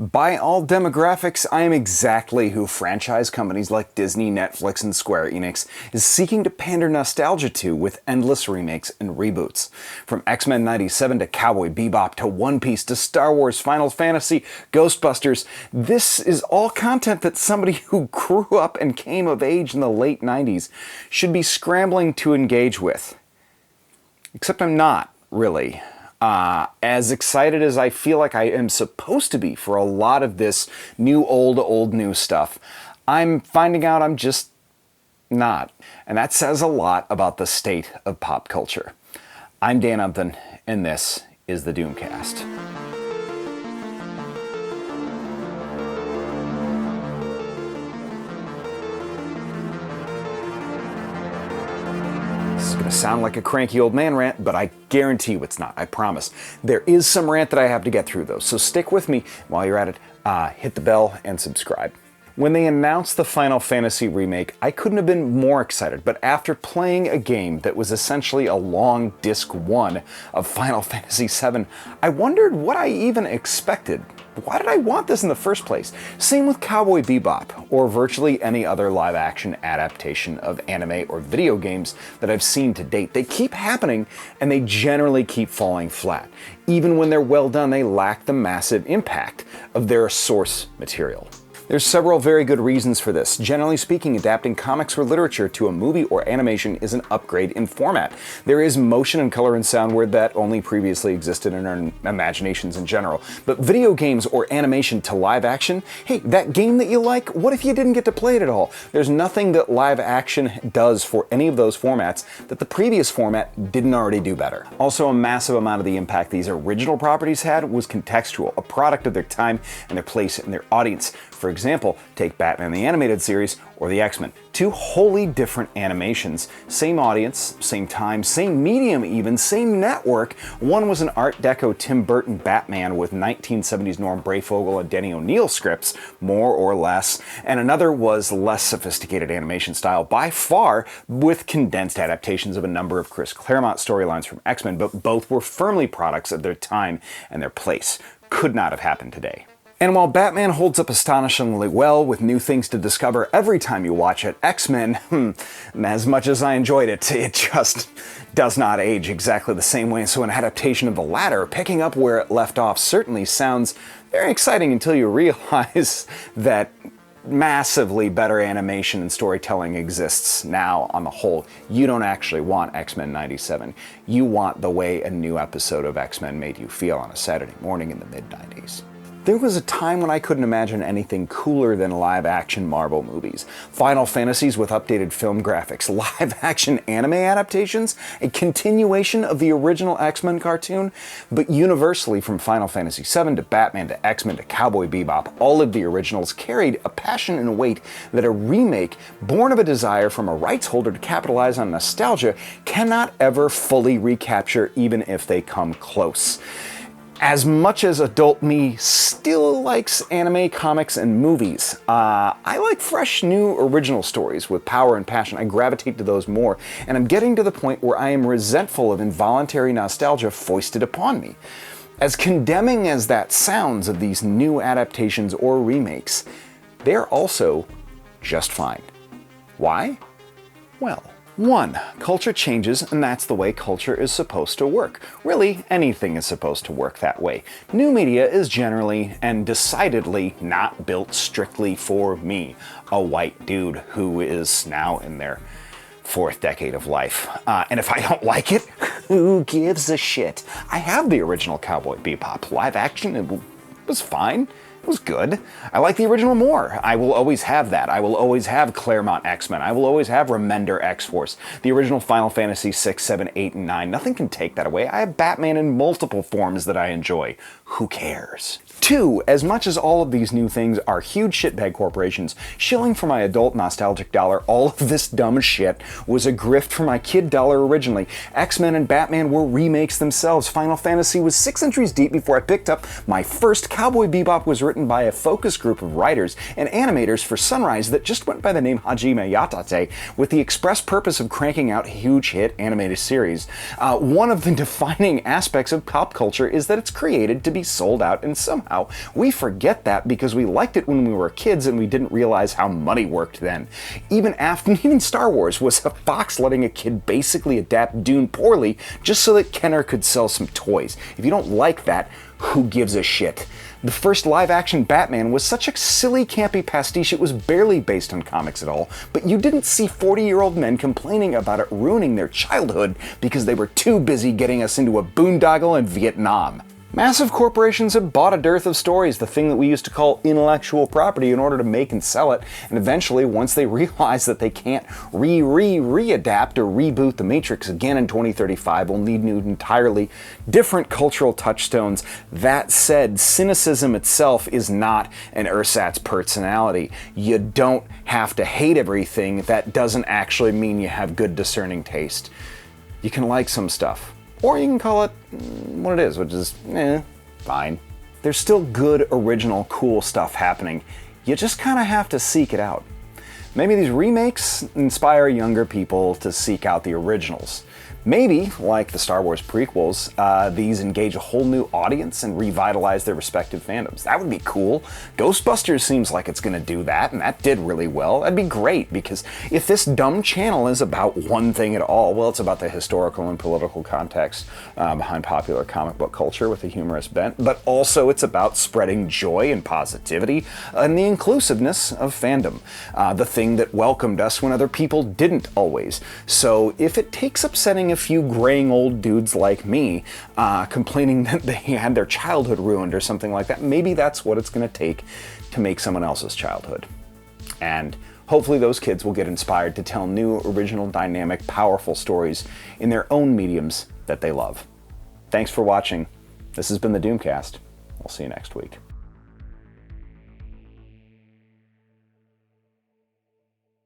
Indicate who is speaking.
Speaker 1: By all demographics, I am exactly who franchise companies like Disney, Netflix, and Square Enix is seeking to pander nostalgia to with endless remakes and reboots. From X-Men 97 to Cowboy Bebop to One Piece to Star Wars, Final Fantasy, Ghostbusters, this is all content that somebody who grew up and came of age in the late 90s should be scrambling to engage with. Except I'm not, really. As excited as I feel like I am supposed to be for a lot of this new old new stuff, I'm finding out I'm just not. And that says a lot about the state of pop culture. I'm Dan Upton, and this is the Doomcast. It's going to sound like a cranky old man rant, but I guarantee you it's not, I promise. There is some rant that I have to get through though, so stick with me. While you're at it, hit the bell and subscribe. When they announced the Final Fantasy remake, I couldn't have been more excited, but after playing a game that was essentially a long disc 1 of Final Fantasy VII, I wondered what I even expected. Why did I want this in the first place? Same with Cowboy Bebop, or virtually any other live-action adaptation of anime or video games that I've seen to date. They keep happening, and they generally keep falling flat. Even when they're well done, they lack the massive impact of their source material. There's several very good reasons for this. Generally speaking, adapting comics or literature to a movie or animation is an upgrade in format. There is motion and color and sound where that only previously existed in our imaginations in general. But video games or animation to live action, hey, that game that you like, what if you didn't get to play it at all? There's nothing that live action does for any of those formats that the previous format didn't already do better. Also, a massive amount of the impact these original properties had was contextual, a product of their time and their place and their audience. For example, take Batman the Animated Series or the X-Men. Two wholly different animations. Same audience, same time, same medium even, same network. One was an Art Deco Tim Burton Batman with 1970s Norm Brayfogle and Denny O'Neil scripts, more or less, and another was less sophisticated animation style by far, with condensed adaptations of a number of Chris Claremont storylines from X-Men, but both were firmly products of their time and their place. Could not have happened today. And while Batman holds up astonishingly well with new things to discover every time you watch it, X-Men, as much as I enjoyed it, it just does not age exactly the same way. So an adaptation of the latter, picking up where it left off, certainly sounds very exciting until you realize that massively better animation and storytelling exists now on the whole. You don't actually want X-Men 97. You want the way a new episode of X-Men made you feel on a Saturday morning in the mid-90s. There was a time when I couldn't imagine anything cooler than live-action Marvel movies. Final Fantasies with updated film graphics, live-action anime adaptations, a continuation of the original X-Men cartoon, but universally from Final Fantasy VII to Batman to X-Men to Cowboy Bebop, all of the originals carried a passion and weight that a remake, born of a desire from a rights holder to capitalize on nostalgia, cannot ever fully recapture even if they come close. As much as adult me still likes anime, comics, and movies, I like fresh, new, original stories with power and passion. I gravitate to those more, and I'm getting to the point where I am resentful of involuntary nostalgia foisted upon me. As condemning as that sounds of these new adaptations or remakes, they're also just fine. Why? Well, 1. Culture changes, and that's the way culture is supposed to work. Really, anything is supposed to work that way. New media is generally and decidedly not built strictly for me, a white dude who is now in their 4th decade of life. And if I don't like it, who gives a shit? I have the original Cowboy Bebop live action. It was fine. It was good. I like the original more. I will always have that. I will always have Claremont X-Men. I will always have Remender X-Force. The original Final Fantasy 6, 7, 8, and 9. Nothing can take that away. I have Batman in multiple forms that I enjoy. Who cares? 2, as much as all of these new things are huge shitbag corporations shilling for my adult nostalgic dollar, all of this dumb shit was a grift for my kid dollar originally. X-Men and Batman were remakes themselves. Final Fantasy was 6 entries deep before I picked up my first. Cowboy Bebop was written by a focus group of writers and animators for Sunrise that just went by the name Hajime Yatate with the express purpose of cranking out a huge hit animated series. One of the defining aspects of pop culture is that it's created to be sold out and somehow somehow. We forget that because we liked it when we were kids and we didn't realize how money worked then. Even Star Wars was a Fox letting a kid basically adapt Dune poorly just so that Kenner could sell some toys. If you don't like that, who gives a shit? The first live-action Batman was such a silly, campy pastiche it was barely based on comics at all, but you didn't see 40-year-old men complaining about it ruining their childhood because they were too busy getting us into a boondoggle in Vietnam. Massive corporations have bought a dearth of stories, the thing that we used to call intellectual property, in order to make and sell it, and eventually, once they realize that they can't readapt or reboot the Matrix again in 2035, we'll need new, entirely different cultural touchstones. That said, cynicism itself is not an ersatz personality. You don't have to hate everything. That doesn't actually mean you have good discerning taste. You can like some stuff. Or you can call it what it is, which is, fine. There's still good, original, cool stuff happening. You just kind of have to seek it out. Maybe these remakes inspire younger people to seek out the originals. Maybe, like the Star Wars prequels, these engage a whole new audience and revitalize their respective fandoms. That would be cool. Ghostbusters seems like it's going to do that, and that did really well. That'd be great, because if this dumb channel is about one thing at all, well, it's about the historical and political context behind popular comic book culture with a humorous bent, but also it's about spreading joy and positivity and the inclusiveness of fandom, the thing that welcomed us when other people didn't always. So if it takes upsetting a few graying old dudes like me complaining that they had their childhood ruined or something like that, maybe that's what it's going to take to make someone else's childhood. And hopefully those kids will get inspired to tell new, original, dynamic, powerful stories in their own mediums that they love. Thanks for watching. This has been the Doomcast. We'll see you next week.